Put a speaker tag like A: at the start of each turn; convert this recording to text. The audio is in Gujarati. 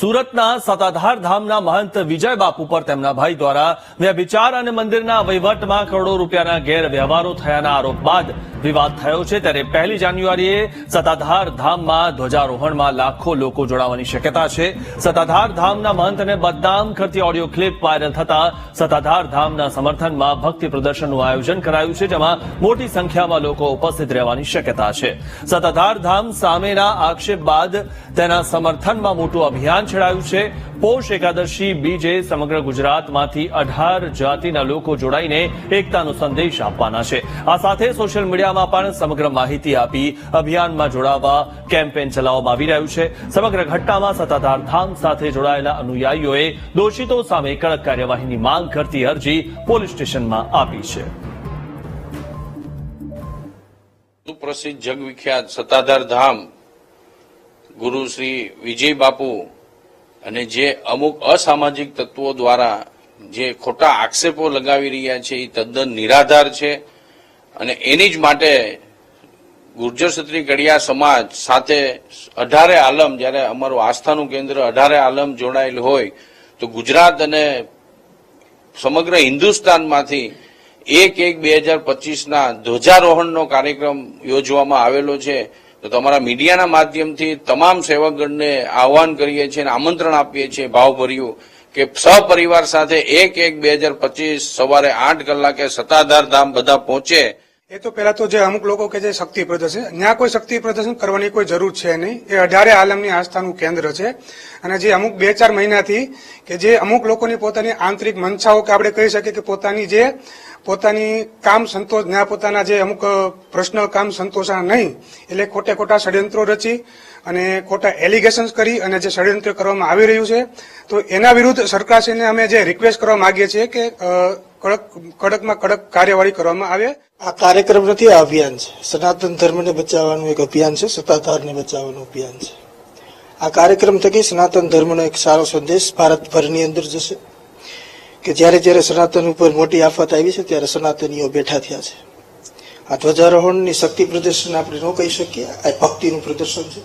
A: સુરતના સતાધાર ધામના મહંત વિજય બાપુ પર તેમના ભાઈ દ્વારા વ્યભિચાર અને મંદિરના વહીવટમાં કરોડો રૂપિયાના ગેરવ્યવહારો થયાના આરોપ બાદ વિવાદ થયો છે। ત્યારે 1 જાન્યુઆરીએ સતાધાર ધામમાં ધ્વજારોહણમાં લાખો લોકો જોડાવાની શક્યતા છે। સતાધાર ધામના મહંતને બદનામ કરતી ઓડિયો ક્લિપ વાયરલ થતા સતાધાર ધામના સમર્થનમાં ભક્તિ પ્રદર્શનનું આયોજન કરાયું છે, જેમાં મોટી સંખ્યામાં લોકો ઉપસ્થિત રહેવાની શક્યતા છે। સતાધાર ધામ સામેના આક્ષેપ બાદ તેના સમર્થનમાં મોટું અભિયાન છેડાયું છે। પોષ એકાદશી બીજે સમગ્ર ગુજરાતમાંથી 18 જાતિના લોકો જોડાઈને એકતાનો સંદેશ આપવાના છે। આ સાથે સોશિયલ મીડિયામાં પણ સમગ્ર માહિતી આપી અભિયાનમાં જોડાવા કેમ્પેન ચલાવવામાં આવી રહ્યું છે। સમગ્ર ઘટનામાં સતાધાર ધામ સાથે જોડાયેલા અનુયાયીઓએ દોષિતો સામે કડક કાર્યવાહીની માંગ કરતી અરજી પોલીસ સ્ટેશનમાં આપી છે।
B: સુપ્રસિદ્ધ જગવિખ્યાત સતાધાર ધામ ગુરુ શ્રી વિજય બાપુ અને જે અમુક અસામાજિક તત્વો દ્વારા જે ખોટા આક્ષેપો લગાવી રહ્યા છે એ તદ્દન નિરાધાર છે અને એની જ માટે ગુર્જર ક્ષત્રિય કડિયા સમાજ સાથે 18 આલમ, જ્યારે અમારું આસ્થાનું કેન્દ્ર 18 આલમ જોડાયેલ હોય તો ગુજરાત અને સમગ્ર હિન્દુસ્તાનમાંથી 1/1/2025ના ધ્વજારોહણનો કાર્યક્રમ યોજવામાં આવેલો છે। તો તમારા મીડિયાના માધ્યમથી તમામ સેવકગણને આહવાન કરીએ છીએ અને આમંત્રણ આપીએ છીએ ભાવભર્યું કે સહપરિવાર સાથે 1/1/2025 સવારે 8 કલાકે સતાધાર ધામ બધા પહોંચે।
C: એ તો પહેલા તો જે અમુક લોકો કે જે શક્તિ પ્રદર્શન, ત્યાં કોઈ શક્તિ પ્રદર્શન કરવાની કોઈ જરૂર છે નહીં। એ 18 આલમની આસ્થાનું કેન્દ્ર છે અને જે અમુક 2-4 મહિનાથી કે જે અમુક લોકોની પોતાની આંતરિક મંશાઓ કે આપણે કહી શકીએ કે પોતાની કામ સંતોષ, ત્યાં પોતાના જે અમુક પર્સનલ કામ સંતોષા નહીં એટલે ખોટા ષડયંત્રો રચી અને ખોટા એલિગેશન્સ કરી અને જે ષડયંત્ર કરવામાં આવી રહ્યું છે, તો એના વિરુદ્ધ સરકારશ્રીને અમે જે રિક્વેસ્ટ કરવા માંગીએ છીએ કે કડકમાં કડક કાર્યવાહી કરવામાં આવે।
D: આ કાર્યક્રમ નથી, આ અભિયાન છે। સનાતન ધર્મને બચાવવાનું એક અભિયાન છે, સત્તાધારને બચાવવાનું અભિયાન છે। આ કાર્યક્રમ થકી સનાતન ધર્મનો એક સારો સંદેશ ભારતભરની અંદર જશે કે જ્યારે સનાતન ઉપર મોટી આફત આવી છે ત્યારે સનાતનીઓ બેઠા થયા છે। આ ધ્વજારોહણની શક્તિ પ્રદર્શન આપણે ન કહી શકીએ, આ ભક્તિનું પ્રદર્શન છે।